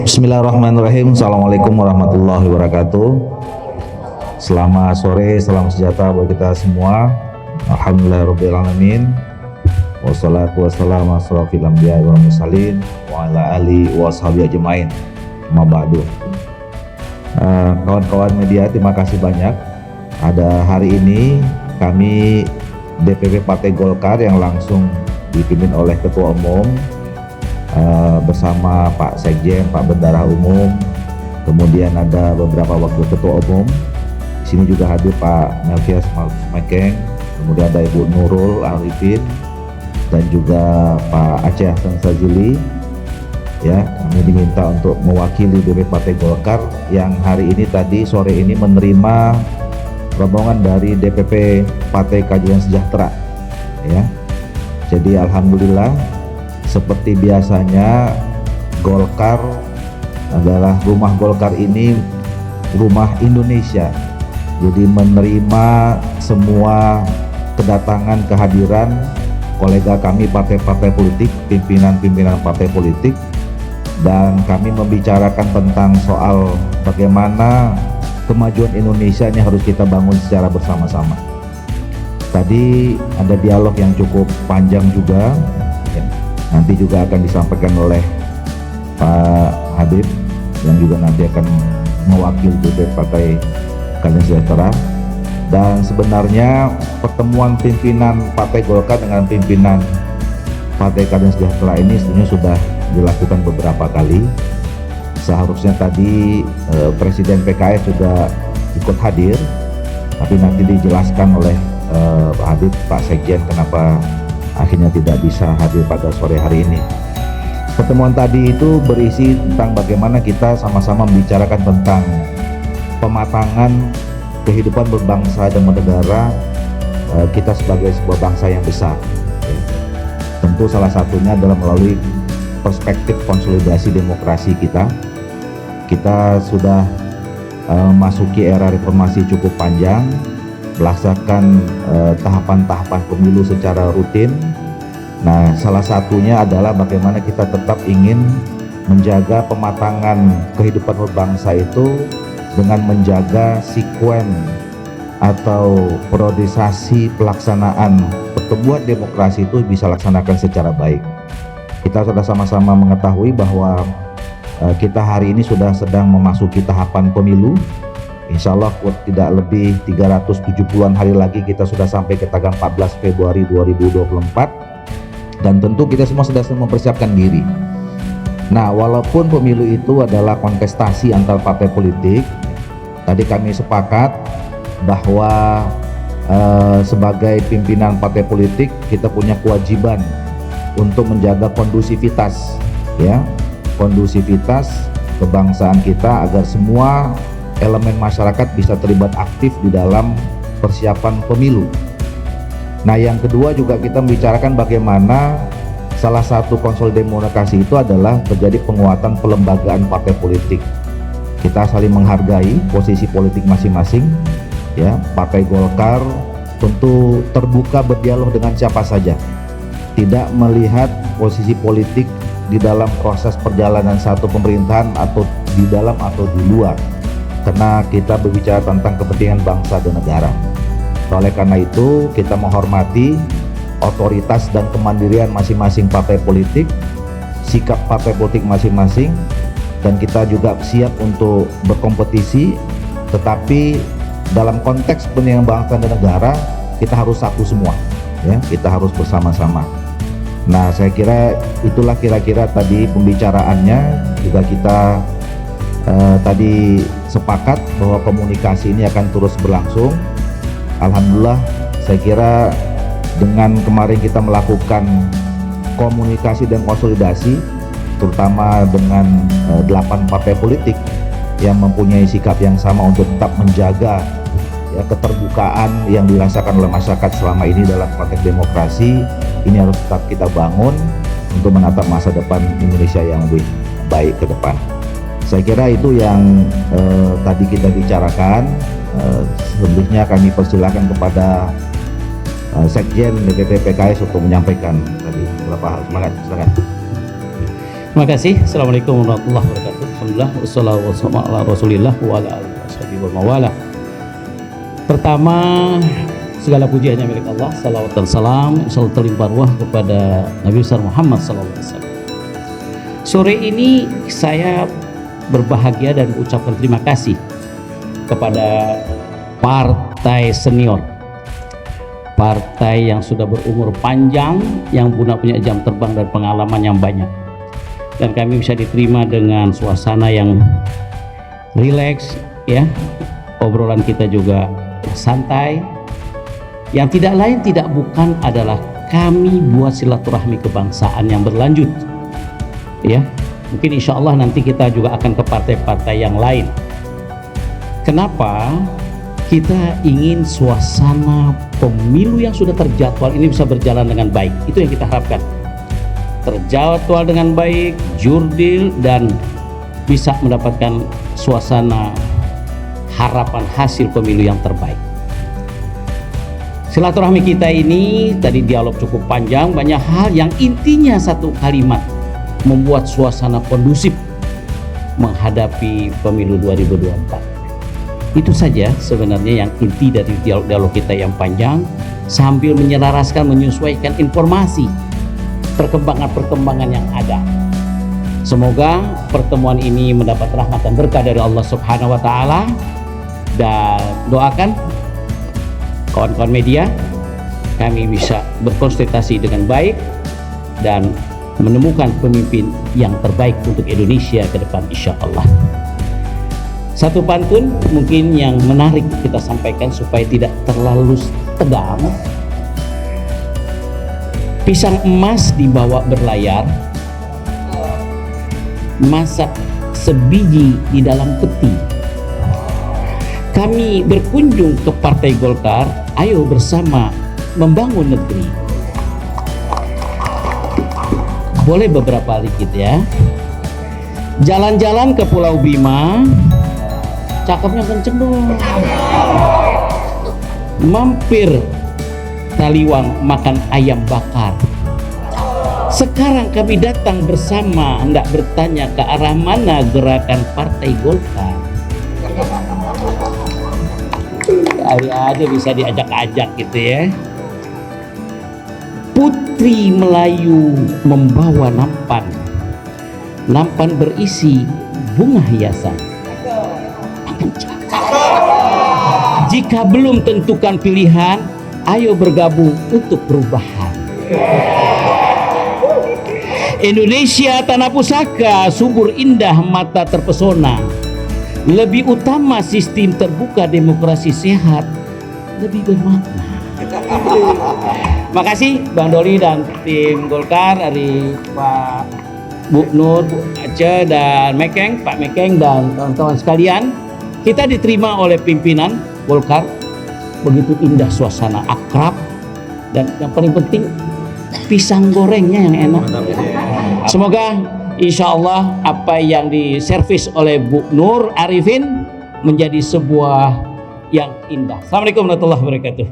Bismillahirrahmanirrahim. Assalamualaikum warahmatullahi wabarakatuh. Selamat sore, salam sejahtera buat kita semua. Alhamdulillahirabbil alamin. Wassalatu wassalamu ala asyrofil anbiya'i wal mursalin wa ala alihi washabihi ajmain. Amma ba'du. Kawan-kawan media, terima kasih banyak. Ada hari ini kami DPP Partai Golkar yang langsung dipimpin oleh Ketua Umum bersama Pak Sekjen, Pak Bendahara Umum, kemudian ada beberapa wakil ketua umum. Di sini juga hadir Pak Melkias Mekeng, kemudian ada Ibu Nurul Arifin dan juga Pak Aceh Hasan Sajili. Ya, kami diminta untuk mewakili DPP Partai Golkar yang hari ini tadi sore ini menerima rombongan dari DPP Partai Keadilan Sejahtera. Ya, jadi alhamdulillah. Seperti biasanya, Golkar adalah rumah Golkar ini rumah Indonesia. Jadi menerima semua kedatangan kehadiran kolega kami partai-partai politik, pimpinan-pimpinan partai politik, dan kami membicarakan tentang soal bagaimana kemajuan Indonesia ini harus kita bangun secara bersama-sama. Tadi ada dialog yang cukup panjang juga. Nanti juga akan disampaikan oleh Pak Habib yang juga nanti akan mewakili DPP Partai Keadilan Sejahtera. Dan sebenarnya pertemuan pimpinan Partai Golkar dengan pimpinan Partai Keadilan Sejahtera ini sebenarnya sudah dilakukan beberapa kali. Seharusnya tadi Presiden PKS sudah ikut hadir, tapi nanti dijelaskan oleh Pak Habib, Pak Sekjen kenapa akhirnya tidak bisa hadir pada sore hari ini. Pertemuan tadi itu berisi tentang bagaimana kita sama-sama membicarakan tentang pematangan kehidupan berbangsa dan bernegara kita sebagai sebuah bangsa yang besar. Tentu salah satunya adalah melalui perspektif konsolidasi demokrasi kita. Kita sudah memasuki era reformasi cukup panjang, melaksanakan tahapan-tahapan pemilu secara rutin. Nah, salah satunya adalah bagaimana kita tetap ingin menjaga pematangan kehidupan berbangsa itu dengan menjaga sikuen atau periodisasi pelaksanaan pertumbuhan demokrasi itu bisa laksanakan secara baik. Kita sudah sama-sama mengetahui bahwa kita hari ini sudah sedang memasuki tahapan pemilu. Insya Allah tidak lebih 370-an hari lagi kita sudah sampai ke tanggal 14 Februari 2024, dan tentu kita semua sudah mempersiapkan diri. Nah, walaupun pemilu itu adalah kontestasi antar partai politik, tadi kami sepakat bahwa sebagai pimpinan partai politik kita punya kewajiban untuk menjaga kondusivitas, ya, kondusivitas kebangsaan kita agar semua elemen masyarakat bisa terlibat aktif di dalam persiapan pemilu. Nah, yang kedua juga kita membicarakan bagaimana salah satu konsolidasi demokrasi itu adalah terjadi penguatan pelembagaan partai politik. Kita saling menghargai posisi politik masing-masing. Ya, Partai Golkar tentu terbuka berdialog dengan siapa saja. Tidak melihat posisi politik di dalam proses perjalanan satu pemerintahan atau di dalam atau di luar. Karena kita berbicara tentang kepentingan bangsa dan negara. Oleh karena itu kita menghormati otoritas dan kemandirian masing-masing partai politik, sikap partai politik masing-masing, dan kita juga siap untuk berkompetisi, tetapi dalam konteks kepentingan bangsa dan negara kita harus satu semua, ya, kita harus bersama-sama. Nah, saya kira itulah kira-kira tadi pembicaraannya. Juga kita tadi sepakat bahwa komunikasi ini akan terus berlangsung. Alhamdulillah, saya kira dengan kemarin kita melakukan komunikasi dan konsolidasi, terutama dengan 8 partai politik yang mempunyai sikap yang sama untuk tetap menjaga, ya, keterbukaan yang dirasakan oleh masyarakat selama ini dalam konteks demokrasi, ini harus tetap kita bangun untuk menatap masa depan Indonesia yang lebih baik ke depan. Saya kira itu yang tadi kita bicarakan. Selanjutnya kami persilakan kepada Sekjen DPP PKS untuk menyampaikan tadi beberapa hal. Semangat, silakan. Terima kasih. Assalamualaikum warahmatullahi wabarakatuh. Alhamdulillah wassalatu wassalamu ala Rasulillah wa ala alihi washabihi wa mawala. Pertama, segala puji hanya milik Allah. Salawat dan salam selalu terlimpah ruah kepada Nabi besar Muhammad sallallahu alaihi wasallam. Sore ini saya berbahagia dan mengucapkan terima kasih kepada partai senior, partai yang sudah berumur panjang, yang punya jam terbang dan pengalaman yang banyak, dan kami bisa diterima dengan suasana yang rileks, ya. Obrolan kita juga santai, yang tidak lain tidak bukan adalah kami buat silaturahmi kebangsaan yang berlanjut, ya. Mungkin insya Allah nanti kita juga akan ke partai-partai yang lain. Kenapa? Kita ingin suasana pemilu yang sudah terjadwal ini bisa berjalan dengan baik. Itu yang kita harapkan. Terjadwal dengan baik, jurdil, dan bisa mendapatkan suasana harapan hasil pemilu yang terbaik. Silaturahmi kita ini tadi dialog cukup panjang, banyak hal yang intinya satu kalimat, membuat suasana kondusif menghadapi pemilu 2024. Itu saja sebenarnya yang inti dari dialog kita yang panjang, sambil menyelaraskan, menyesuaikan informasi perkembangan-perkembangan yang ada. Semoga pertemuan ini mendapat rahmat dan berkah dari Allah Subhanahu wa taala, dan doakan kawan-kawan media kami bisa berkonsultasi dengan baik dan menemukan pemimpin yang terbaik untuk Indonesia ke depan insya Allah. Satu pantun mungkin yang menarik kita sampaikan supaya tidak terlalu tegang. Pisang emas dibawa berlayar, masak sebiji di dalam peti. Kami berkunjung ke Partai Golkar, ayo bersama membangun negeri. Boleh beberapa dikit ya. Jalan-jalan ke Pulau Bima, cakepnya kenceng dong. Mampir Taliwang makan ayam bakar. Sekarang kami datang bersama, hendak bertanya ke arah mana gerakan Partai Golkar. Kali aja bisa diajak-ajak gitu ya. Putri Melayu membawa nampan. Nampan berisi bunga hiasan. Jika belum tentukan pilihan, ayo bergabung untuk perubahan. Indonesia tanah pusaka, subur indah mata terpesona. Lebih utama sistem terbuka, demokrasi sehat, lebih bermakna. Makasih Bang Doli dan tim Golkar, dari Pak Bu Nur, Bu Aceh, dan Mekeng, Pak Mekeng, dan kawan-kawan sekalian. Kita diterima oleh pimpinan Golkar, begitu indah suasana, akrab, dan yang paling penting pisang gorengnya yang enak. Semoga insya Allah apa yang diservis oleh Bu Nur Arifin menjadi sebuah yang indah. Assalamualaikum warahmatullahi wabarakatuh.